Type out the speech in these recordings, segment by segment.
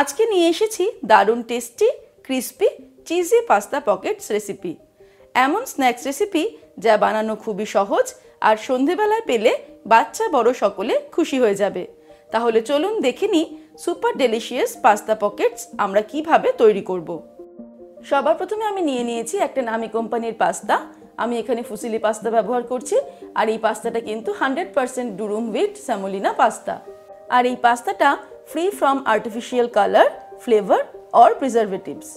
আজকে নিয়ে এসেছি দারুণ tasty crispy cheesy pasta pockets recipe. এমন স্ন্যাক্স রেসিপি যা বানানো খুবই সহজ আর সন্ধেবেলায় পেলে বাচ্চা বড় সকলে খুশি হয়ে যাবে। তাহলে চলুন দেখে নিই সুপার ডেলিশিয়াস পাস্তা পকেটস আমরা কিভাবে তৈরি করব। সবার প্রথমে আমি নিয়ে নিয়েছি একটা নামি কোম্পানির পাস্তা। আমি এখানে ফুসিলি পাস্তা ব্যবহার করছি আর এই পাস্তাটা কিন্তু 100% ডুরুম হুইট সেমোলিনা পাস্তা। আর এই পাস্তাটা free from artificial colour, flavour or preservatives.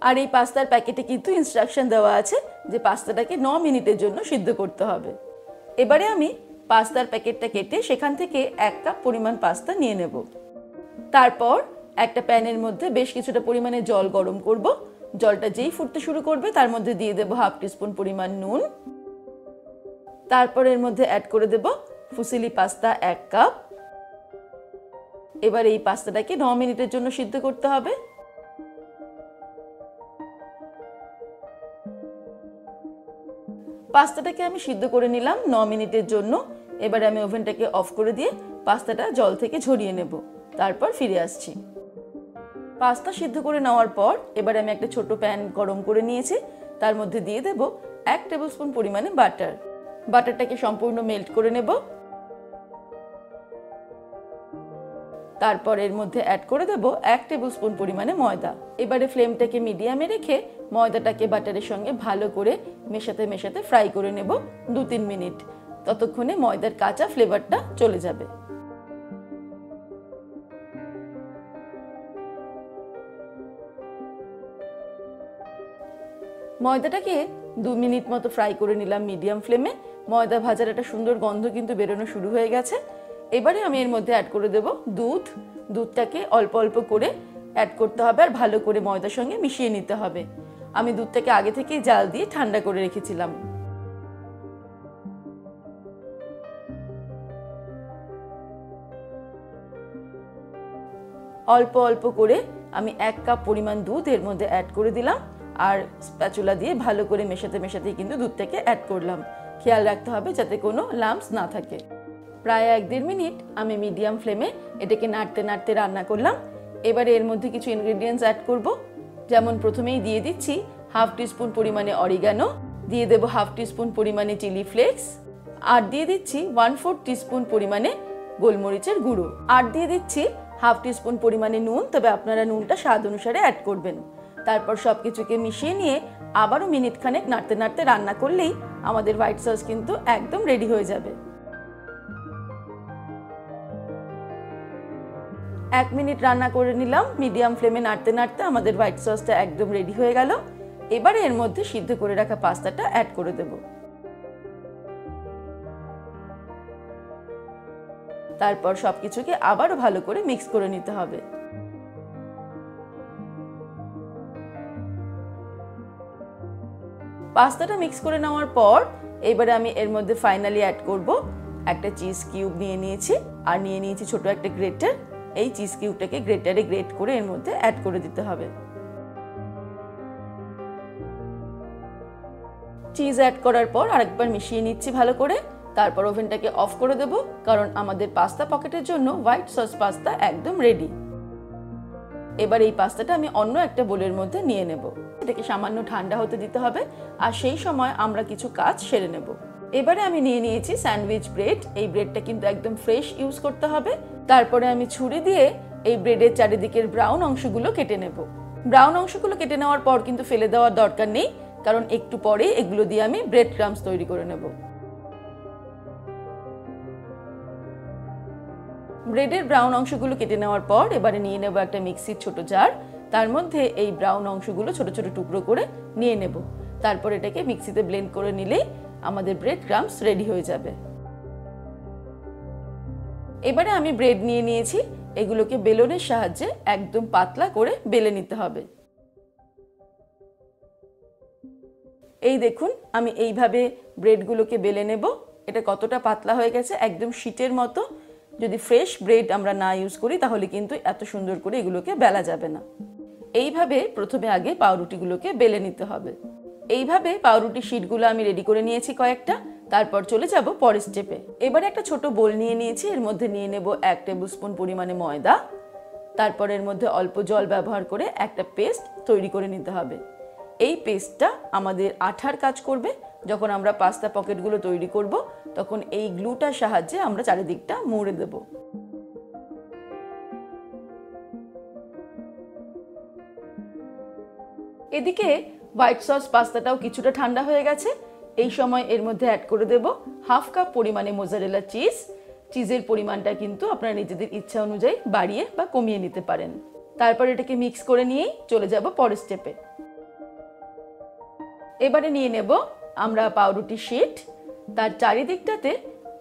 আর এই পাস্তার প্যাকেটে কিন্তু ইনস্ট্রাকশন দেওয়া আছে যে পাস্তাটাকে 9 মিনিটের জন্য সিদ্ধ করতে হবে। এবারে আমি পাস্তার প্যাকেটটা কেটে সেখান থেকে 1 কাপ পরিমাণ পাস্তা নিয়ে নেব। তারপর একটা প্যানের মধ্যে বেশ কিছুটা পরিমাণে জল গরম করব। জলটা যেই ফুটতে শুরু করবে তার মধ্যে দিয়ে দেব 1/2 টিস্পুন পরিমাণ নুন। তারপর এর মধ্যে অ্যাড করে দেব ফুসিলি পাস্তা 1 কাপ। এবার এই পাস্তাটাকে 9 মিনিটের জন্য সিদ্ধ করতে হবে। পাস্তাটাকে আমি সিদ্ধ করে নিলাম 9 মিনিটের জন্য। এবারে আমি ওভেনটাকে অফ করে দিয়ে পাস্তাটা জল থেকে ঝরিয়ে নেব। তারপর ফিরে আসছি। পাস্তা সিদ্ধ করে নেওয়ার পর এবারে আমি একটা ছোট প্যান গরম করে নিয়েছি। তার মধ্যে দিয়ে দেব 1 টেবিলস্পুন পরিমাণে বাটার। বাটারটাকে সম্পূর্ণ মেল্ট করে নেব। তারপর এর মধ্যে অ্যাড করে দেব 1 টেবিলস্পুন পরিমাণে ময়দা। এবারে ফ্লেমটাকে মিডিয়ামে রেখে ময়দাটাকে বাটারের সঙ্গে ভালো করে মেশাতে মেশাতে ফ্রাই করে নেব 2-3 মিনিট। ততক্ষণে ময়দার কাঁচা ফ্লেভারটা চলে যাবে। ময়দাটাকে 2 মিনিট মতো ফ্রাই করে নিলাম মিডিয়াম ফ্লেমে। ময়দা ভাজার একটা সুন্দর গন্ধ কিন্তু বেরোনো শুরু হয়ে গেছে। এবারে আমি এর মধ্যে অ্যাড করে দেব দুধ। দুধটাকে অল্প অল্প করে অ্যাড করতে হবে আর ভালো করে ময়দার সঙ্গে মিশিয়ে নিতে হবে। আমি দুধটাকে আগে থেকেই জাল দিয়ে ঠান্ডা করে রেখেছিলাম। অল্প অল্প করে আমি 1 কাপ পরিমাণ দুধ এর মধ্যে অ্যাড করে দিলাম আর স্প্যাচুলা দিয়ে ভালো করে মেশাতে মেশাতেই কিন্তু দুধটাকে অ্যাড করলাম। খেয়াল রাখতে হবে যাতে কোনো লাম্পস না থাকে। প্রায় 1-1.5 মিনিট আমি মিডিয়াম ফ্লেমে এটাকে নাড়তে নাড়তে রান্না করলাম। এবারে এর মধ্যে কিছু ইনগ্রেডিয়েন্টস অ্যাড করব। যেমন প্রথমেই দিয়ে দিচ্ছি 1/2 টিস্পুন পরিমাণে অরিগানো, দিয়ে দেব 1/2 টিস্পুন পরিমাণে চিলি ফ্লেক্স, আর দিয়ে দিচ্ছি 1/4 টিস্পুন পরিমাণে গোলমরিচের গুঁড়ো, আর দিয়ে দিচ্ছি 1/2 টিস্পুন পরিমাণে নুন। তবে আপনারা নুনটা স্বাদ অনুসারে অ্যাড করবেন। তারপর সবকিছুকে মিশিয়ে নিয়ে আবারও মিনিট খানেক নাড়তে নাড়তে রান্না করলেই আমাদের হোয়াইট সস কিন্তু একদম রেডি হয়ে যাবে। 1 মিনিট রান্না করে নিলাম মিডিয়াম ফ্লেমে নাড়তে নাড়তে। আমাদের হোয়াইট সসটা একদম রেডি হয়ে গেল। এবারে এর মধ্যে সিদ্ধ করে রাখা পাস্তাটা অ্যাড করে দেব। তারপর সবকিছুকে আবারও ভালো করে মিক্স করে নিতে হবে। পাস্তাটা মিক্স করে নেওয়ার পর এবারে আমি এর মধ্যে ফাইনালি অ্যাড করব একটা চিজ কিউব নিয়ে নিয়েছি আর নিয়ে নিয়েছি ছোট একটা গ্রেটার। এই চিজ কিউবটাকে গ্রেটারে গ্রেট করে এর মধ্যে অ্যাড করে দিতে হবে। চিজ অ্যাড করার পর আরেকবার মিশিয়ে নিচ্ছি ভালো করে। তারপর ওভেনটাকে অফ করে দেব, কারণ আমাদের পাস্তা পকেটের জন্য হোয়াইট সস পাস্তা একদম রেডি। এবার এই পাস্তাটা আমি অন্য একটা বোলের মধ্যে নিয়ে নেব। এটাকে সামান্য ঠান্ডা হতে দিতে হবে আর সেই সময় আমরা কিছু কাজ সেরে নেব। এবারে আমি নিয়ে নিয়েছি স্যান্ডউইচ ব্রেড। এই ব্রেডটা কিন্তু একদম ফ্রেশ ইউজ করতে হবে। তারপরে আমি ছুরি দিয়ে এই ব্রেডের চারিদিকের ব্রাউন অংশগুলো কেটে নেব। ব্রাউন অংশগুলো কেটে নেওয়ার পর কিন্তু ফেলে দেওয়ার দরকার নেই, কারণ একটু পরেই এগুলো দিয়ে আমি ব্রেড ক্রাম্বস তৈরি করে নেব। ব্রেডের ব্রাউন অংশগুলো কেটে নেওয়ার পর এবারে নিয়ে নেব একটা মিক্সির ছোট জার। তার মধ্যে এই ব্রাউন অংশগুলো ছোট ছোট টুকরো করে নিয়ে নেব। তারপর এটাকে মিক্সিতে ব্লেন্ড করে নিলেই আমাদের ব্রেড ক্রাম্বস রেডি হয়ে যাবে। এবারে আমি ব্রেড নিয়ে নিয়েছি। এগুলোকে বেলনের সাহায্যে একদম পাতলা করে বেলে নিতে হবে। এই দেখুন আমি এইভাবে ব্রেডগুলোকে বেলে নেব। এটা কতটা পাতলা হয়ে গেছে, একদম শীটের মতো। যদি ফ্রেশ ব্রেড আমরা না ইউজ করি তাহলে কিন্তু এত সুন্দর করে এগুলোকে বেলা যাবে না। এইভাবে প্রথমে আগে পাউরুটিগুলোকে বেলে নিতে হবে। এইভাবে পাউরুটি শীটগুলো আমি রেডি করে নিয়েছি কয়েকটা। তারপর চলে যাব পরের স্টেপে। এবারে একটা ছোট বোল নিয়ে নিয়েছি। এর মধ্যে নিয়ে নেব 1 টেবিলস্পুন পরিমাণে ময়দা, তারপর এর মধ্যে অল্প জল ব্যবহার করে একটা পেস্ট তৈরি করে নিতে হবে। এই পেস্টটা আমাদের আঠার কাজ করবে। যখন আমরা পাস্তা পকেটগুলো তৈরি করব তখন এই গ্লুটার সাহায্যে আমরা চারিদিকটা মুড়ে দেব। এদিকে হোয়াইট সস পাস্তাটাও কিছুটা ঠান্ডা হয়ে গেছে। এই সময় এর মধ্যে অ্যাড করে দেব হাফ কাপ পরিমাণে মোজারেলা চিজ। চিজের পরিমাণটা কিন্তু আপনারা নিজেদের ইচ্ছা অনুযায়ী বাড়িয়ে বা কমিয়ে নিতে পারেন। তারপর এটাকে মিক্স করে নিয়েই চলে যাব পরের স্টেপে। এবারে নিয়ে নেব আমরা পাউরুটি শিট। তার চারিদিকটাতে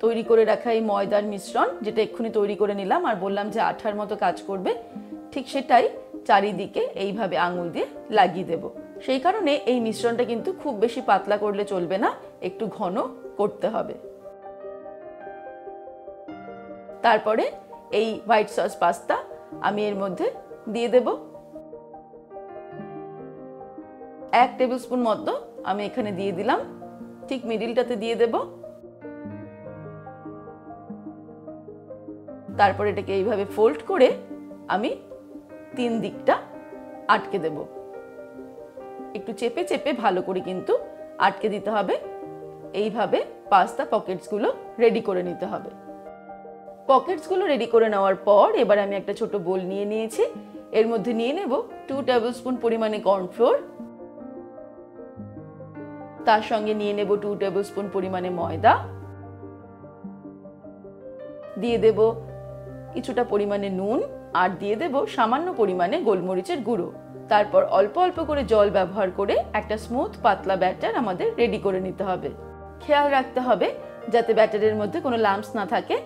তৈরি করে রাখা এই ময়দার মিশ্রণ, যেটা এক্ষুনি তৈরি করে নিলাম আর বললাম যে আঠার মতো কাজ করবে, ঠিক সেটাই চারিদিকে এইভাবে আঙুল দিয়ে লাগিয়ে দেব। সেই কারণে এই মিশ্রণটা কিন্তু খুব বেশি পাতলা করলে চলবে না, একটু ঘন করতে হবে। তারপরে এই হোয়াইট সস পাস্তা আমি এর মধ্যে দিয়ে দেব। 1 টেবিল স্পুন মতো আমি এখানে দিয়ে দিলাম, ঠিক মিডিলটাতে দিয়ে দেব। তারপর এটাকে এইভাবে ফোল্ড করে আমি 3 দিকটা আটকে দেব। একটু চেপে চেপে ভালো করে কিন্তু আটকে দিতে হবে। এইভাবে পাস্তা পকেটসগুলো রেডি করে নিতে হবে। পকেটসগুলো রেডি করে নেওয়ার পর এবার আমি একটা ছোট বোল নিয়ে নিয়েছি। এর মধ্যে নিয়ে নেব 2 টেবিল স্পুন পরিমাণে কর্নফ্লোর। তার সঙ্গে নিয়ে নেব 2 টেবিল স্পুন পরিমাণে ময়দা। দিয়ে দেব কিছুটা পরিমাণে নুন আর দিয়ে দেব সামান্য পরিমাণে গোলমরিচের গুঁড়ো। তারপর অল্প অল্প করে জল ব্যবহার করে একটা স্মুথ পাতলা ব্যাটার আমাদের রেডি করে নিতে হবে। খেয়াল রাখতে হবে যাতে ব্যাটারের মধ্যে কোনো লাম্পস না থাকে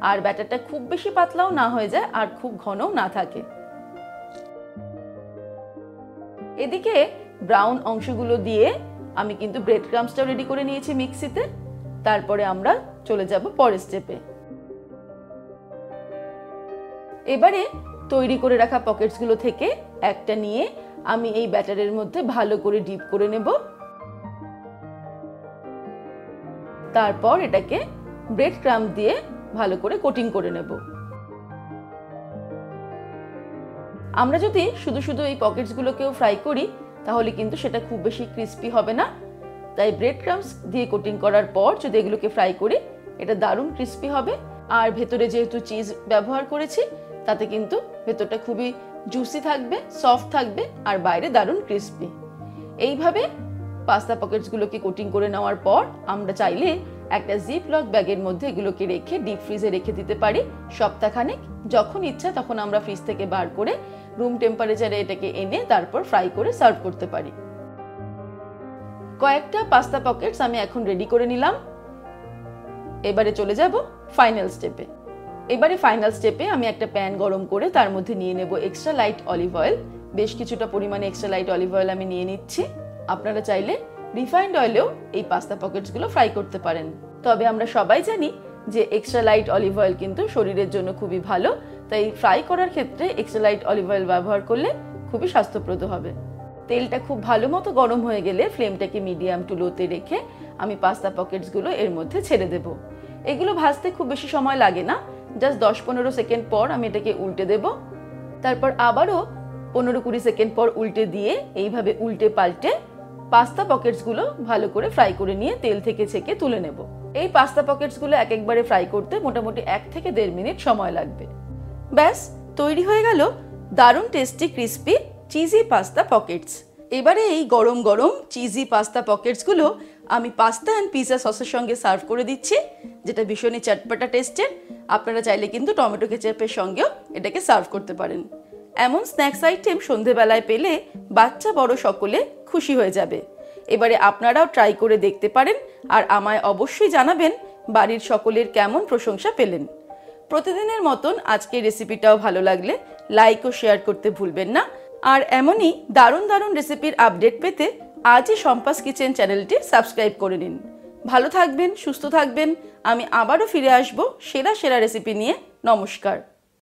আর ব্যাটারটা খুব বেশি পাতলাও না হয়ে যায় আর খুব ঘনও না থাকে। এদিকে ব্রাউন অংশগুলো দিয়ে আমি কিন্তু ব্রেড ক্রাম্বসটাও রেডি করে নিয়েছি মিক্সিতে। তারপরে আমরা চলে যাব পরের স্টেপে। এবারে তৈরি করে রাখা পকেটসগুলো থেকে একটা নিয়ে আমি এই ব্যাটারের মধ্যে ভালো করে ডিপ করে নেব। তারপর এটাকে ব্রেড ক্রাম্ব দিয়ে ভালো করে কোটিং করে নেব। আমরা যদি শুধু শুধু এই পকেটসগুলোকেও ফ্রাই করি তাহলে কিন্তু সেটা খুব বেশি ক্রিস্পি হবে না। তাই ব্রেড ক্রাম্বস দিয়ে কোটিং করার পর যদি এগুলোকে ফ্রাই করি এটা দারুণ ক্রিস্পি হবে। আর ভেতরে যেহেতু চিজ ব্যবহার করেছি তাতে কিন্তু ভেতরটা খুবই জুসি থাকবে, সফট থাকবে আর বাইরে দারুণ ক্রিস্পি। এইভাবে পাস্তা পকেটসগুলোকে কোটিং করে নেওয়ার পর আমরা চাইলে একটা জিপ লক ব্যাগের মধ্যে এগুলোকে রেখে ডিপ ফ্রিজে রেখে দিতে পারি সপ্তাহখানেক। যখন ইচ্ছা তখন আমরা ফ্রিজ থেকে বার করে রুম টেম্পারেচারে এটাকে এনে তারপর ফ্রাই করে সার্ভ করতে পারি। কয়েকটা পাস্তা পকেটস আমি এখন রেডি করে নিলাম। এবারে চলে যাব ফাইনাল স্টেপে। এবারে ফাইনাল স্টেপে আমি একটা প্যান গরম করে তার মধ্যে নিয়ে নেব এক্সট্রা লাইট অলিভ অয়েল। বেশ কিছুটা পরিমাণে এক্সট্রা লাইট অলিভ অয়েল আমি নিয়ে নিচ্ছি। আপনারা চাইলে রিফাইন্ড অয়েলেও এই পাস্তা পকেটসগুলো ফ্রাই করতে পারেন। তবে আমরা সবাই জানি যে এক্সট্রা লাইট অলিভ অয়েল কিন্তু শরীরের জন্য খুবই ভালো, তাই ফ্রাই করার ক্ষেত্রে এক্সট্রা লাইট অলিভ অয়েল ব্যবহার করলে খুবই স্বাস্থ্যপ্রদ হবে। তেলটা খুব ভালো মতো গরম হয়ে গেলে ফ্লেমটাকে মিডিয়াম টু লোতে রেখে আমি পাস্তা পকেটসগুলো এর মধ্যে ছেড়ে দেব। এগুলো ভাজতে খুব বেশি সময় লাগে না, জাস্ট 10-15 সেকেন্ড পর আমি এটাকে উল্টে দেব। তারপর আবারও 15-20 সেকেন্ড পর উল্টে দিয়ে এইভাবে উল্টে পাল্টে পাস্তা পকেটসগুলো ভালো করে ফ্রাই করে নিয়ে তেল থেকে ছেঁকে তুলে নেব। এই পাস্তা পকেটসগুলো একবারে ফ্রাই করতে মোটামুটি 1 থেকে 1.5 মিনিট সময় লাগবে। ব্যাস তৈরি হয়ে গেল দারুণ tasty crispy cheesy pasta pockets. এবারে এই গরম গরম চিজি পাস্তা পকেটসগুলো আমি পাস্তা অ্যান্ড পিৎজা সসের সঙ্গে সার্ভ করে দিচ্ছি, যেটা ভীষণই চটপটা টেস্টের। আপনারা চাইলে কিন্তু টমেটো কেচাপের সঙ্গেও এটাকে সার্ভ করতে পারেন। এমন স্ন্যাক্স আইটেম সন্ধেবেলায় পেলে বাচ্চা বড় সকলে খুশি হয়ে যাবে। এবারে আপনারাও ট্রাই করে দেখতে পারেন আর আমায় অবশ্যই জানাবেন বাড়ির সকলের কেমন প্রশংসা পেলেন। প্রতিদিনের মতন আজকের রেসিপিটাও ভালো লাগলে লাইক ও শেয়ার করতে ভুলবেন না। আর এমনই দারুণ দারুণ রেসিপির আপডেট পেতে আজই শম্পাস কিচেন চ্যানেলটি সাবস্ক্রাইব করে নিন। ভালো থাকবেন, সুস্থ থাকবেন। আমি আবারও ফিরে আসবো সেরা সেরা রেসিপি নিয়ে। নমস্কার।